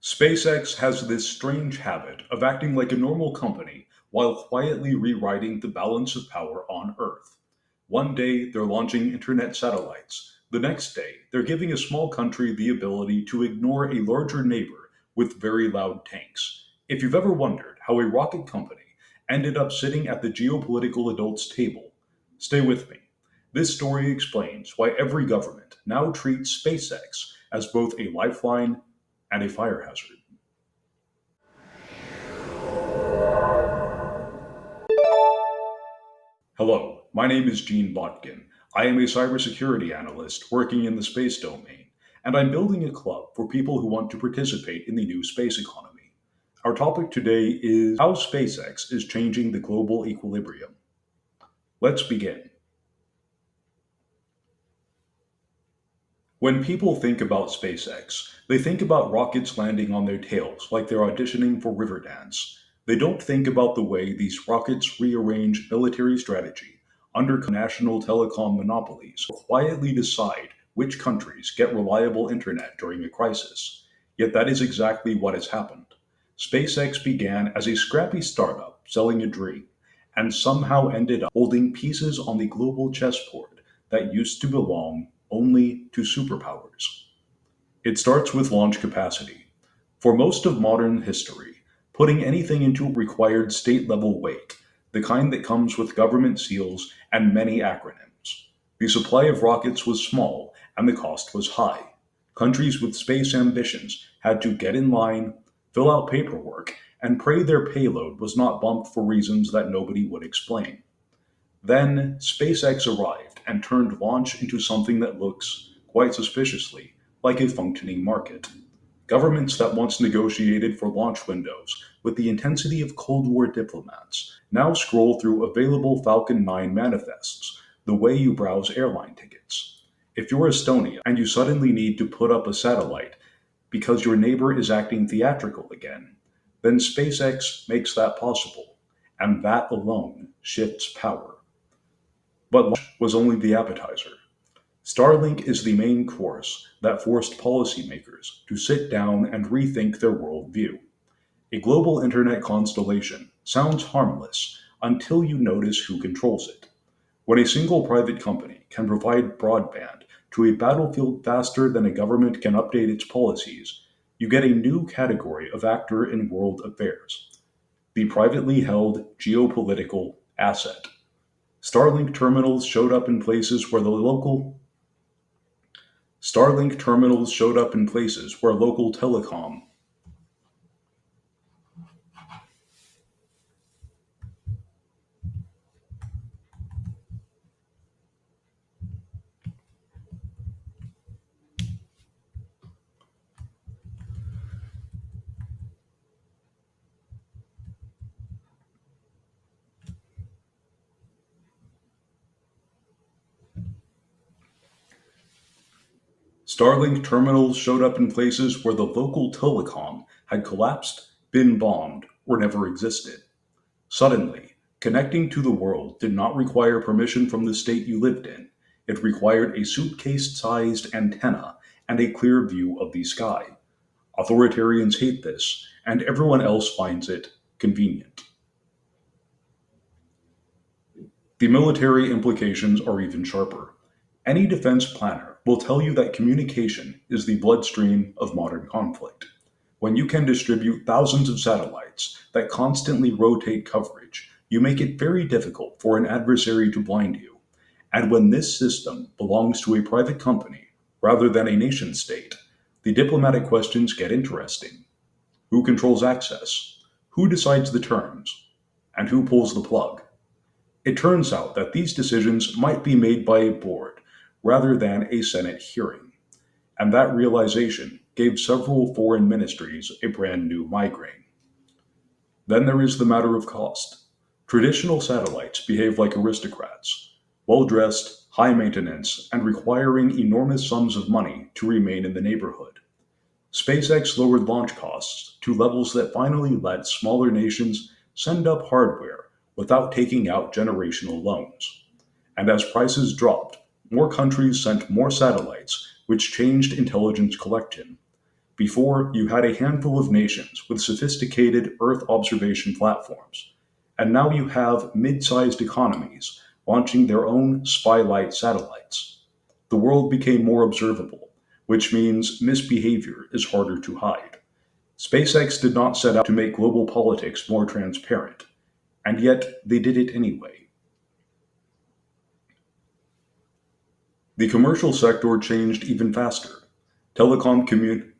SpaceX has this strange habit of acting like a normal company while quietly rewriting the balance of power on Earth. One day, they're launching internet satellites. The next day, they're giving a small country the ability to ignore a larger neighbor with very loud tanks. If you've ever wondered how a rocket company ended up sitting at the geopolitical adults table, stay with me. This story explains why every government now treats SpaceX as both a lifeline and a fire hazard. Hello, my name is Gene Botkin. I am a cybersecurity analyst working in the space domain, and I'm building a club for people who want to participate in the new space economy. Our topic today is how SpaceX is changing the global equilibrium. Let's begin. When people think about SpaceX, they think about rockets landing on their tails like they're auditioning for Riverdance. They don't think about the way these rockets rearrange military strategy under national telecom monopolies, or quietly decide which countries get reliable internet during a crisis. Yet that is exactly what has happened. SpaceX began as a scrappy startup selling a dream, and somehow ended up holding pieces on the global chessboard that used to belong only to superpowers. It starts with launch capacity. For most of modern history, putting anything into required state level weight, the kind that comes with government seals and many acronyms. The supply of rockets was small and the cost was high. Countries with space ambitions had to get in line, fill out paperwork, and pray their payload was not bumped for reasons that nobody would explain. Then SpaceX arrived and turned launch into something that looks, quite suspiciously, like a functioning market. Governments that once negotiated for launch windows with the intensity of Cold War diplomats now scroll through available Falcon 9 manifests the way you browse airline tickets. If you're Estonia and you suddenly need to put up a satellite because your neighbor is acting theatrical again, then SpaceX makes that possible, and that alone shifts power. But launch was only the appetizer. Starlink is the main course that forced policymakers to sit down and rethink their worldview. A global internet constellation sounds harmless until you notice who controls it. When a single private company can provide broadband to a battlefield faster than a government can update its policies, you get a new category of actor in world affairs: the privately held geopolitical asset. Starlink terminals showed up in places where the local Starlink terminals showed up in places where local telecom Starlink terminals showed up in places where the local telecom had collapsed, been bombed, or never existed. Suddenly, connecting to the world did not require permission from the state you lived in. It required a suitcase-sized antenna and a clear view of the sky. Authoritarians hate this, and everyone else finds it convenient. The military implications are even sharper. Any defense planner will tell you that communication is the bloodstream of modern conflict. When you can distribute thousands of satellites that constantly rotate coverage, you make it very difficult for an adversary to blind you. And when this system belongs to a private company rather than a nation state, the diplomatic questions get interesting. Who controls access? Who decides the terms? And who pulls the plug? It turns out that these decisions might be made by a board rather than a Senate hearing, and that realization gave several foreign ministries a brand new migraine. Then there is the matter of cost. Traditional satellites behave like aristocrats, well dressed, high maintenance, and requiring enormous sums of money to remain in the neighborhood. SpaceX lowered launch costs to levels that finally let smaller nations send up hardware without taking out generational loans. And as prices dropped, more countries sent more satellites, which changed intelligence collection. Before, you had a handful of nations with sophisticated Earth observation platforms, and now you have mid sized economies launching their own spy-light satellites. The world became more observable, which means misbehavior is harder to hide. SpaceX did not set out to make global politics more transparent, and yet they did it anyway. The commercial sector changed even faster. Telecom, commu-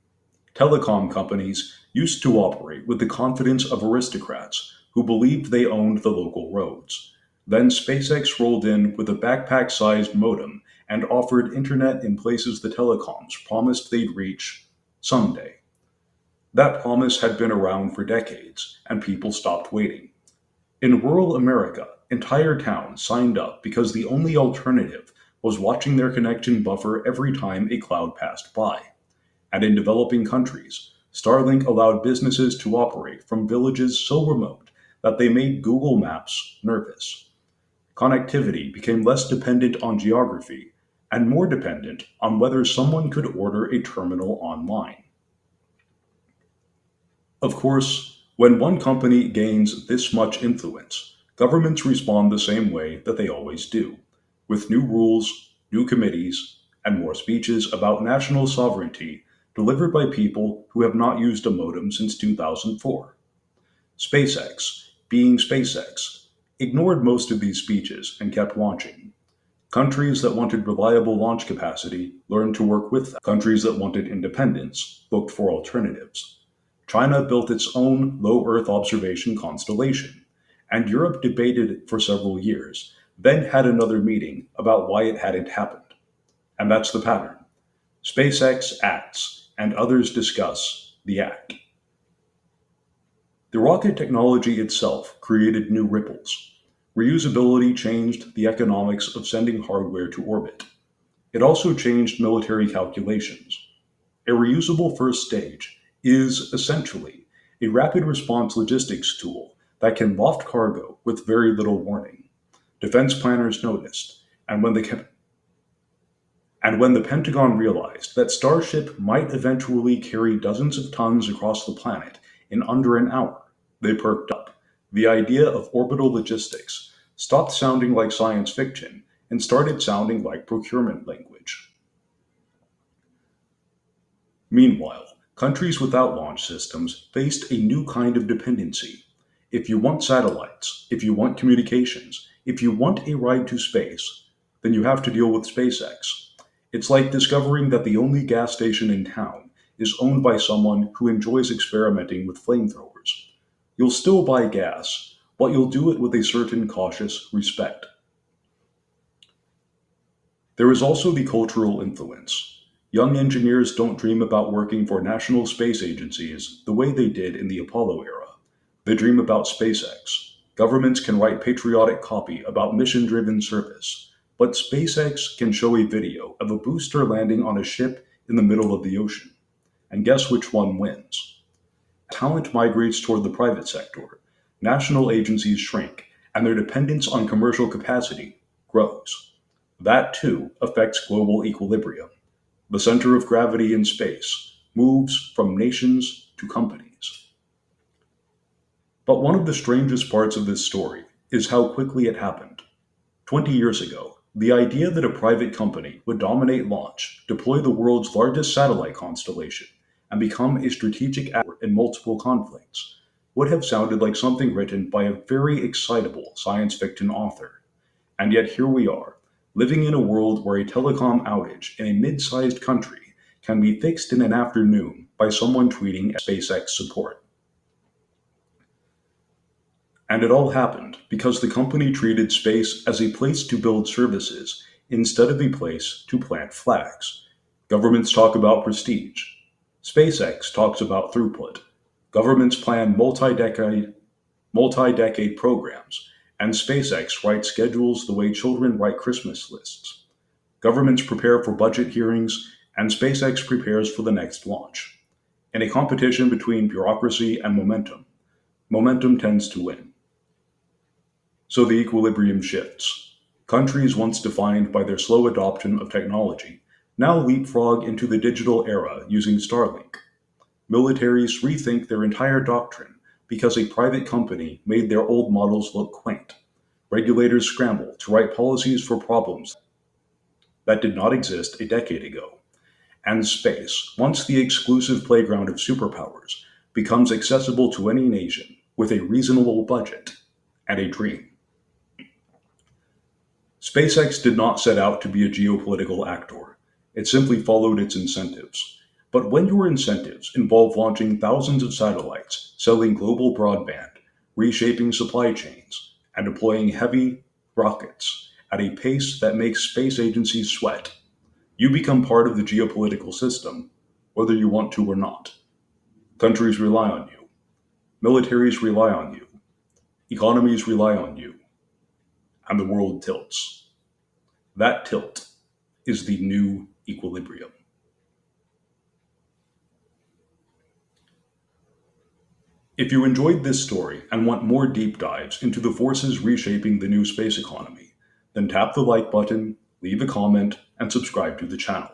Telecom companies used to operate with the confidence of aristocrats who believed they owned the local roads. Then SpaceX rolled in with a backpack sized modem and offered internet in places the telecoms promised they'd reach someday. That promise had been around for decades, and people stopped waiting. In rural America, entire towns signed up because the only alternative was watching their connection buffer every time a cloud passed by. And in developing countries, Starlink allowed businesses to operate from villages so remote that they made Google Maps nervous. Connectivity became less dependent on geography and more dependent on whether someone could order a terminal online. Of course, when one company gains this much influence, governments respond the same way that they always do, with new rules, new committees, and more speeches about national sovereignty delivered by people who have not used a modem since 2004. SpaceX, being SpaceX, ignored most of these speeches and kept launching. Countries that wanted reliable launch capacity learned to work with them. Countries that wanted independence looked for alternatives. China built its own low Earth observation constellation, and Europe debated it for several years, then had another meeting about why it hadn't happened. And that's the pattern. SpaceX acts, and others discuss the act. The rocket technology itself created new ripples. Reusability changed the economics of sending hardware to orbit. It also changed military calculations. A reusable first stage is essentially a rapid response logistics tool that can loft cargo with very little warning. Defense planners noticed, and when the Pentagon realized that Starship might eventually carry dozens of tons across the planet in under an hour, they perked up. The idea of orbital logistics stopped sounding like science fiction and started sounding like procurement language. Meanwhile, countries without launch systems faced a new kind of dependency. If you want satellites, if you want communications, if you want a ride to space, then you have to deal with SpaceX. It's like discovering that the only gas station in town is owned by someone who enjoys experimenting with flamethrowers. You'll still buy gas, but you'll do it with a certain cautious respect. There is also the cultural influence. Young engineers don't dream about working for national space agencies the way they did in the Apollo era. They dream about SpaceX. Governments can write patriotic copy about mission driven service, but SpaceX can show a video of a booster landing on a ship in the middle of the ocean. And guess which one wins? Talent migrates toward the private sector. National agencies shrink, and their dependence on commercial capacity grows. That too affects global equilibrium. The center of gravity in space moves from nations to companies. But one of the strangest parts of this story is how quickly it happened. 20 years ago, the idea that a private company would dominate launch, deploy the world's largest satellite constellation, and become a strategic actor in multiple conflicts would have sounded like something written by a very excitable science fiction author. And yet here we are, living in a world where a telecom outage in a mid sized country can be fixed in an afternoon by someone tweeting at SpaceX support. And it all happened because the company treated space as a place to build services instead of a place to plant flags. Governments talk about prestige. SpaceX talks about throughput. Governments plan multi-decade programs, and SpaceX writes schedules the way children write Christmas lists. Governments prepare for budget hearings, and SpaceX prepares for the next launch. In a competition between bureaucracy and momentum tends to win. So the equilibrium shifts. Countries once defined by their slow adoption of technology now leapfrog into the digital era using Starlink. Militaries rethink their entire doctrine because a private company made their old models look quaint. Regulators scramble to write policies for problems that did not exist a decade ago. And space, once the exclusive playground of superpowers, becomes accessible to any nation with a reasonable budget and a dream. SpaceX did not set out to be a geopolitical actor. It simply followed its incentives. But when your incentives involve launching thousands of satellites, selling global broadband, reshaping supply chains, and deploying heavy rockets at a pace that makes space agencies sweat, you become part of the geopolitical system, whether you want to or not. Countries rely on you. Militaries rely on you. Economies rely on you. And the world tilts. That tilt is the new equilibrium. If you enjoyed this story and want more deep dives into the forces reshaping the new space economy, then tap the like button, leave a comment, and subscribe to the channel.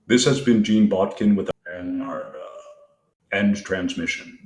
This has been Gene Botkin with End Transmission.